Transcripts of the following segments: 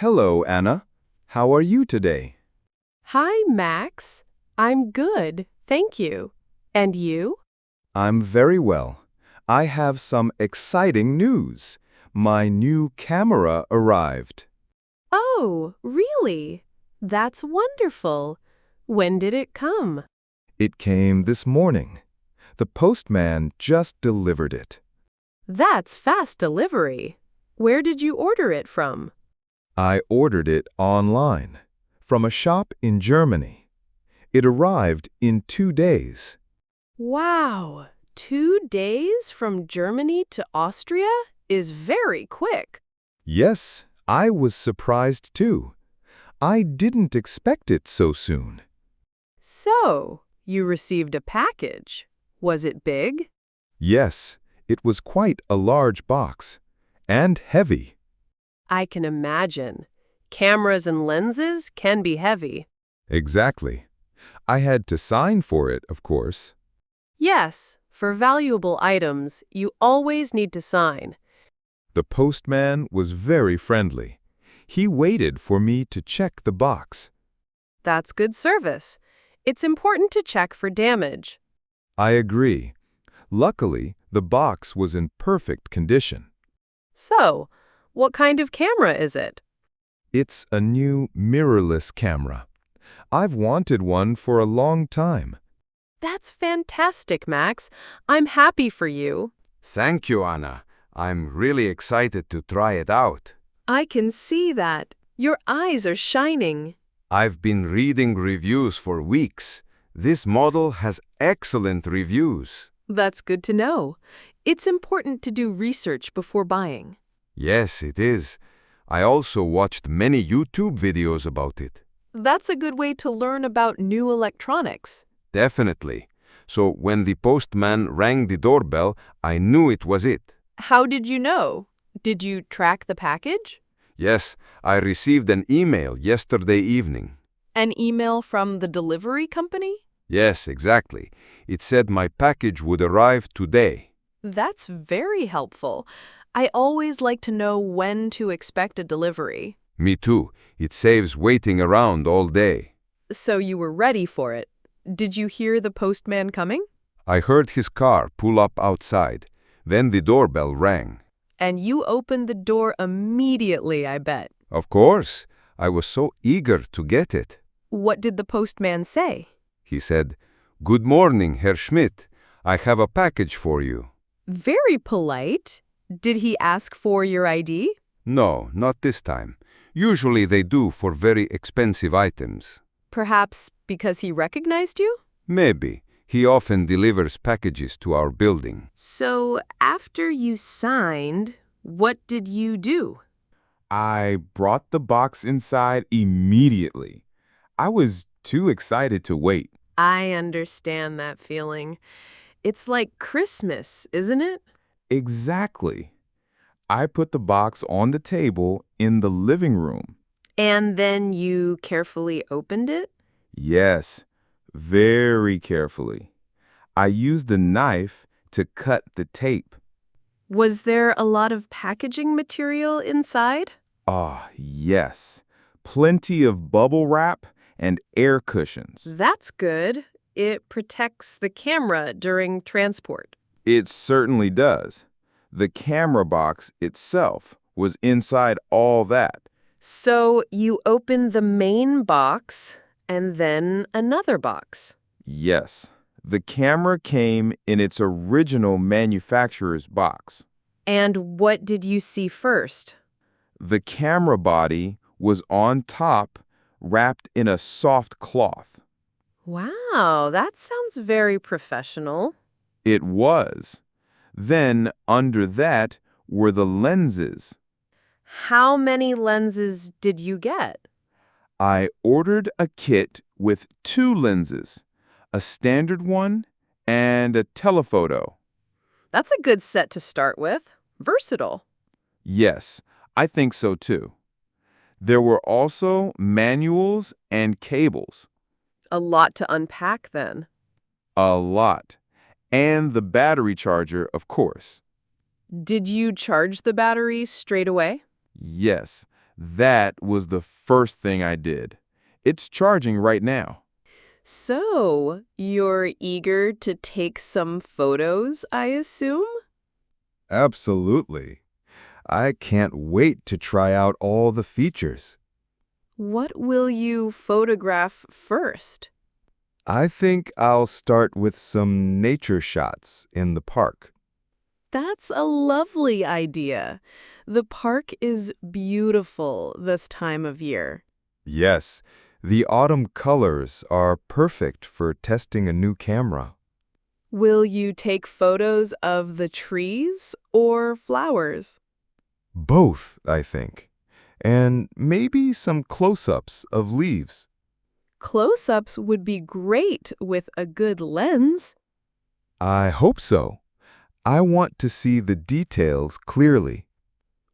Hello, Anna. How are you today? Hi, Max. I'm good, thank you. And you? I'm very well. I have some exciting news. My new camera arrived. Oh, really? That's wonderful. When did it come? It came this morning. The postman just delivered it. That's fast delivery. Where did you order it from? I ordered it online from a shop in Germany. It arrived in 2 days. Wow, 2 days from Germany to Austria is very quick. Yes, I was surprised too. I didn't expect it so soon. So, you received a package. Was it big? Yes, it was quite a large box. And heavy. I can imagine. Cameras and lenses can be heavy. Exactly. I had to sign for it, of course. Yes, for valuable items, you always need to sign. The postman was very friendly. He waited for me to check the box. That's good service. It's important to check for damage. I agree. Luckily, the box was in perfect condition. So, what kind of camera is it? It's a new mirrorless camera. I've wanted one for a long time. That's fantastic, Max. I'm happy for you. Thank you, Anna. I'm really excited to try it out. I can see that. Your eyes are shining. I've been reading reviews for weeks. This model has excellent reviews. That's good to know. It's important to do research before buying. Yes, it is. I also watched many YouTube videos about it. That's a good way to learn about new electronics. Definitely. So when the postman rang the doorbell, I knew it was it. How did you know? Did you track the package? Yes, I received an email yesterday evening. An email from the delivery company? Yes, exactly. It said my package would arrive today. That's very helpful. I always like to know when to expect a delivery. Me too. It saves waiting around all day. So you were ready for it. Did you hear the postman coming? I heard his car pull up outside. Then the doorbell rang. And you opened the door immediately, I bet. Of course, I was so eager to get it. What did the postman say? He said, "Good morning, Herr Schmidt. I have a package for you." Very polite. Did he ask for your ID? No, not this time. Usually they do for very expensive items. Perhaps because he recognized you? Maybe. He often delivers packages to our building. So, after you signed, what did you do? I brought the box inside immediately. I was too excited to wait. I understand that feeling. It's like Christmas, isn't it? Exactly. I put the box on the table in the living room. And then you carefully opened it? Yes, very carefully. I used the knife to cut the tape. Was there a lot of packaging material inside? Ah, yes. Plenty of bubble wrap and air cushions. That's good. It protects the camera during transport. It certainly does. The camera box itself was inside all that. So you opened the main box and then another box. Yes, the camera came in its original manufacturer's box. And what did you see first? The camera body was on top, wrapped in a soft cloth. Wow, that sounds very professional. It was. Then, under that, were the lenses. How many lenses did you get? I ordered a kit with 2 lenses, a standard one and a telephoto. That's a good set to start with. Versatile. Yes, I think so too. There were also manuals and cables. A lot to unpack then. A lot. And the battery charger, of course. Did you charge the battery straight away? Yes, That was the first thing I did. It's charging right now. So, you're eager to take some photos, I assume? Absolutely. I can't wait to try out all the features. What will you photograph first? I think I'll start with some nature shots in the park. That's a lovely idea. The park is beautiful this time of year. Yes, the autumn colors are perfect for testing a new camera. Will you take photos of the trees or flowers? Both, I think. And maybe some close-ups of leaves. Close-ups would be great with a good lens. I hope so. I want to see the details clearly.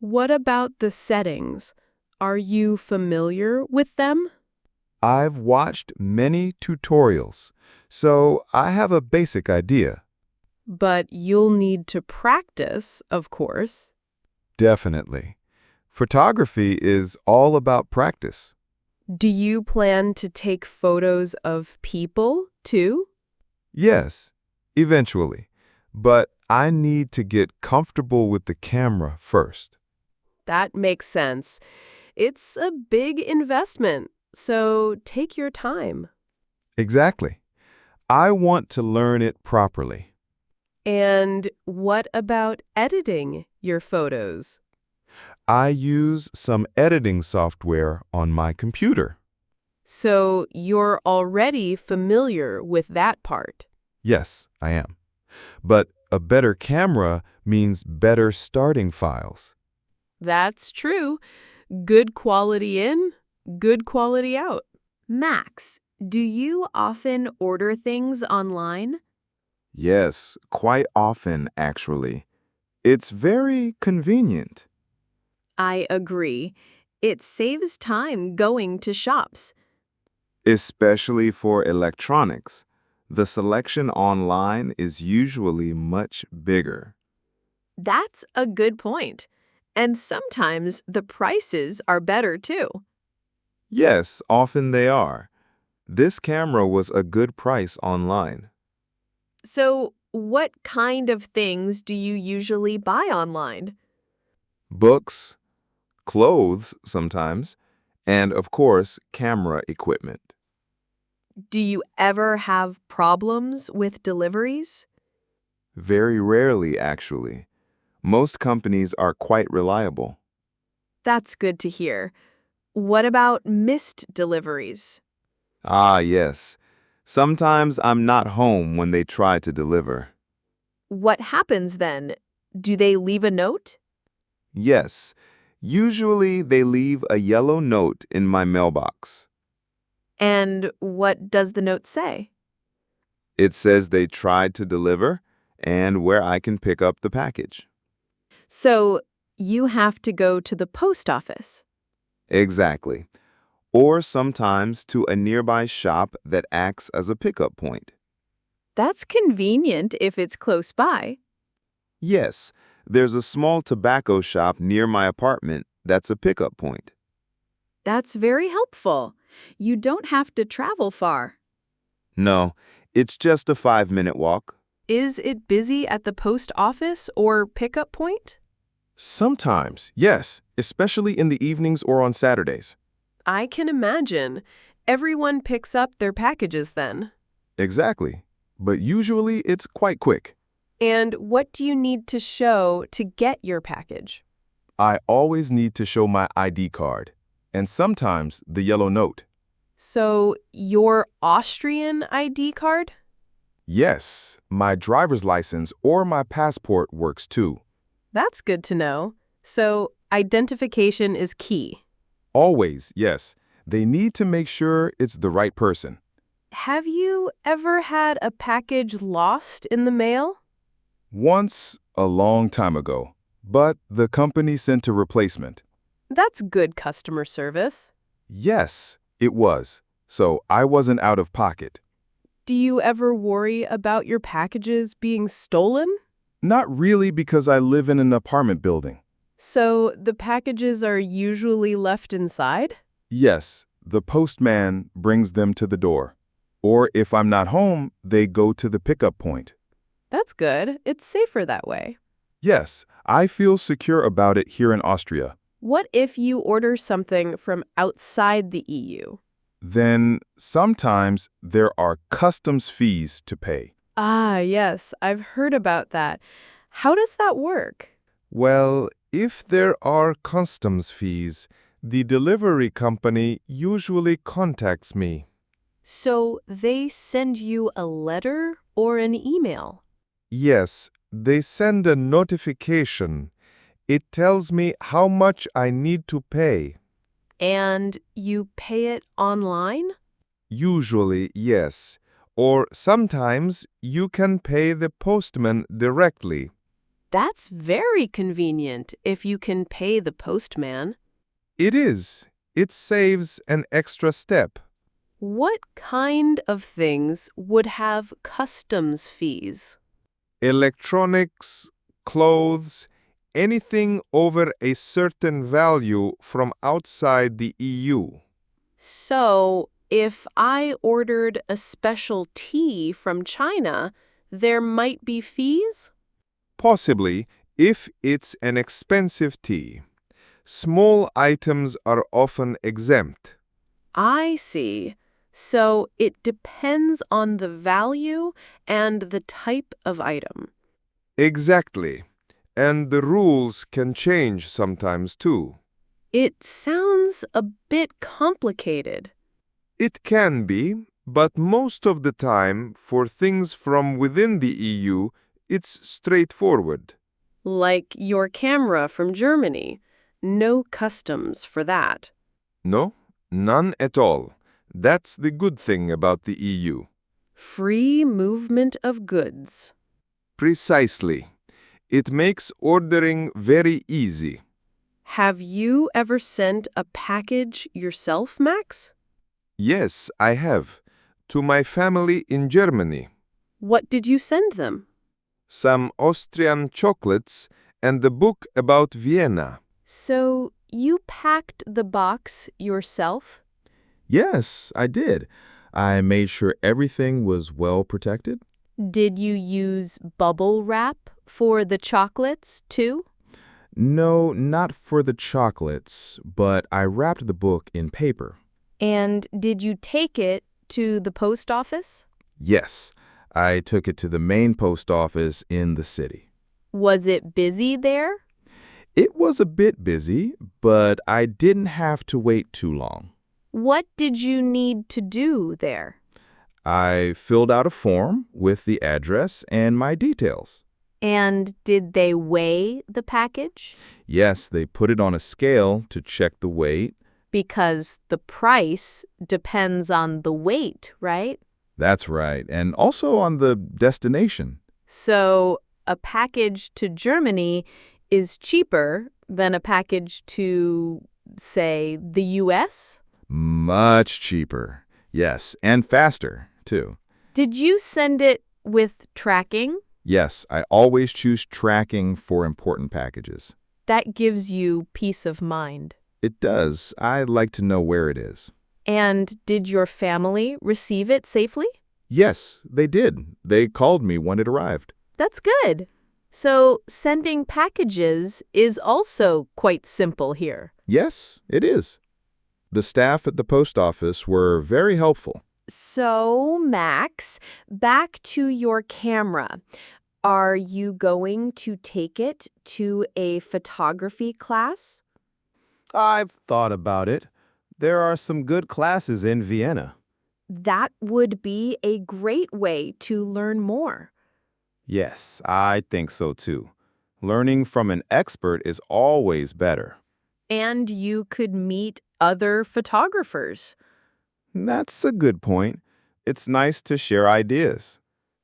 What about the settings? Are you familiar with them? I've watched many tutorials, so I have a basic idea. But you'll need to practice, of course. Definitely. Photography is all about practice. Do you plan to take photos of people, too? Yes, eventually. But I need to get comfortable with the camera first. That makes sense. It's a big investment, so take your time. Exactly. I want to learn it properly. And what about editing your photos? I use some editing software on my computer. So you're already familiar with that part. Yes, I am. But a better camera means better starting files. That's true. Good quality in, good quality out. Max, do you often order things online? Yes, quite often, actually. It's very convenient. I agree. It saves time going to shops. Especially for electronics. The selection online is usually much bigger. That's a good point. And sometimes the prices are better too. Yes, often they are. This camera was a good price online. So, what kind of things do you usually buy online? Books, clothes sometimes, and of course, camera equipment. Do you ever have problems with deliveries? Very rarely, actually. Most companies are quite reliable. That's good to hear. What about missed deliveries? Ah, yes. Sometimes I'm not home when they try to deliver. What happens then? Do they leave a note? Yes, usually they leave a yellow note in my mailbox. And what does the note say? It says they tried to deliver and where I can pick up the package. So, you have to go to the post office. Exactly. Or sometimes to a nearby shop that acts as a pickup point. That's convenient if it's close by. Yes, there's a small tobacco shop near my apartment that's a pickup point. That's very helpful. You don't have to travel far. No, it's just a 5-minute walk. Is it busy at the post office or pickup point? Sometimes, yes, especially in the evenings or on Saturdays. I can imagine. Everyone picks up their packages then. Exactly. But usually it's quite quick. And what do you need to show to get your package? I always need to show my ID card, and sometimes the yellow note. So, your Austrian ID card? Yes, my driver's license or my passport works too. That's good to know. So, identification is key. Always, yes. They need to make sure it's the right person. Have you ever had a package lost in the mail? Once, a long time ago, but the company sent a replacement. That's good customer service. Yes, it was. So I wasn't out of pocket. Do you ever worry about your packages being stolen? Not really because I live in an apartment building. So the packages are usually left inside? Yes, the postman brings them to the door. Or if I'm not home, they go to the pickup point. That's good. It's safer that way. Yes, I feel secure about it here in Austria. What if you order something from outside the EU? Then sometimes there are customs fees to pay. Ah, yes, I've heard about that. How does that work? Well, if there are customs fees, the delivery company usually contacts me. So they send you a letter or an email? Yes, they send a notification. It tells me how much I need to pay. And you pay it online? Usually, yes. Or sometimes you can pay the postman directly. That's very convenient if you can pay the postman. It is. It saves an extra step. What kind of things would have customs fees? Electronics, clothes, anything over a certain value from outside the EU. So, if I ordered a special tea from China, there might be fees? Possibly, if it's an expensive tea. Small items are often exempt. I see. So, it depends on the value and the type of item. Exactly. And the rules can change sometimes too. It sounds a bit complicated. It can be, but most of the time, for things from within the EU, it's straightforward. Like your camera from Germany. No customs for that. No, none at all. That's the good thing about the EU. Free movement of goods. Precisely. It makes ordering very easy. Have you ever sent a package yourself, Max? Yes, I have. To my family in Germany. What did you send them? Some Austrian chocolates and the book about Vienna. So you packed the box yourself? Yes, I did. I made sure everything was well protected. Did you use bubble wrap for the chocolates, too? No, not for the chocolates, but I wrapped the book in paper. And did you take it to the post office? Yes, I took it to the main post office in the city. Was it busy there? It was a bit busy, but I didn't have to wait too long. What did you need to do there? I filled out a form with the address and my details. And did they weigh the package? Yes, they put it on a scale to check the weight. Because the price depends on the weight, right? That's right, and also on the destination. So a package to Germany is cheaper than a package to, say, the US? Much cheaper. Yes, and faster, too. Did you send it with tracking? Yes, I always choose tracking for important packages. That gives you peace of mind. It does. I like to know where it is. And did your family receive it safely? Yes, they did. They called me when it arrived. That's good. So sending packages is also quite simple here. Yes, it is. The staff at the post office were very helpful. So, Max, back to your camera. Are you going to take it to a photography class? I've thought about it. There are some good classes in Vienna. That would be a great way to learn more. Yes, I think so too. Learning from an expert is always better. And you could meet other photographers. That's a good point. It's nice to share ideas.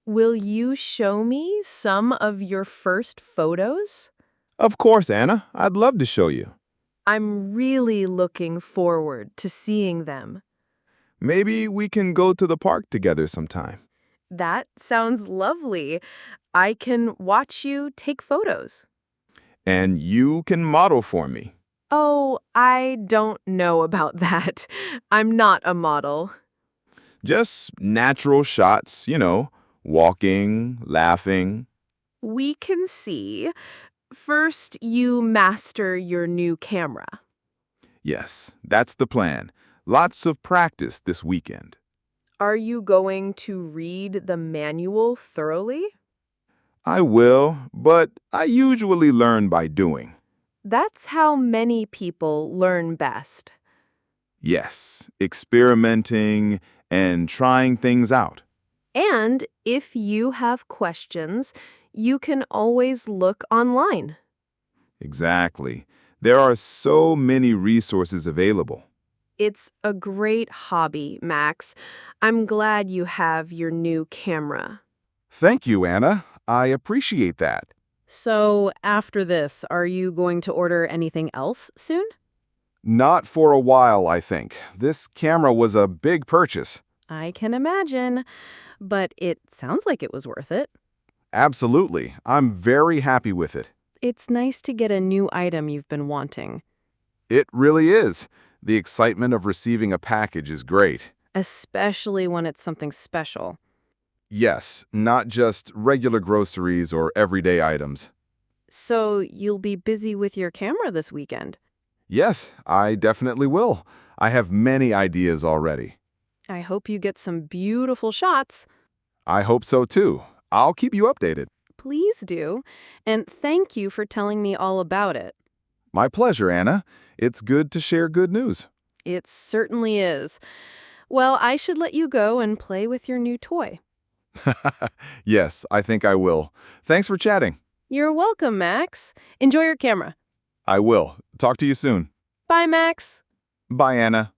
Will you show me some of your first photos? Of course, Anna. I'd love to show you. I'm really looking forward to seeing them. Maybe we can go to the park together sometime. That sounds lovely. I can watch you take photos. And you can model for me. Oh, I don't know about that. I'm not a model. Just natural shots, walking, laughing. We can see. First, you master your new camera. Yes, that's the plan. Lots of practice this weekend. Are you going to read the manual thoroughly? I will, but I usually learn by doing. That's how many people learn best. Yes, experimenting and trying things out. And if you have questions, you can always look online. Exactly. There are so many resources available. It's a great hobby, Max. I'm glad you have your new camera. Thank you, Anna. I appreciate that. So, after this, are you going to order anything else soon? Not for a while, I think. This camera was a big purchase. I can imagine, but it sounds like it was worth it. Absolutely. I'm very happy with it. It's nice to get a new item you've been wanting, It really is. The excitement of receiving a package is great. especially when it's something special. Yes, not just regular groceries or everyday items. So, you'll be busy with your camera this weekend. Yes, I definitely will. I have many ideas already. I hope you get some beautiful shots. I hope so too. I'll keep you updated. Please do. And thank you for telling me all about it. My pleasure, Anna. It's good to share good news. It certainly is. Well, I should let you go and play with your new toy. Yes, I think I will. Thanks for chatting. You're welcome, Max. Enjoy your camera. I will. Talk to you soon. Bye, Max. Bye, Anna.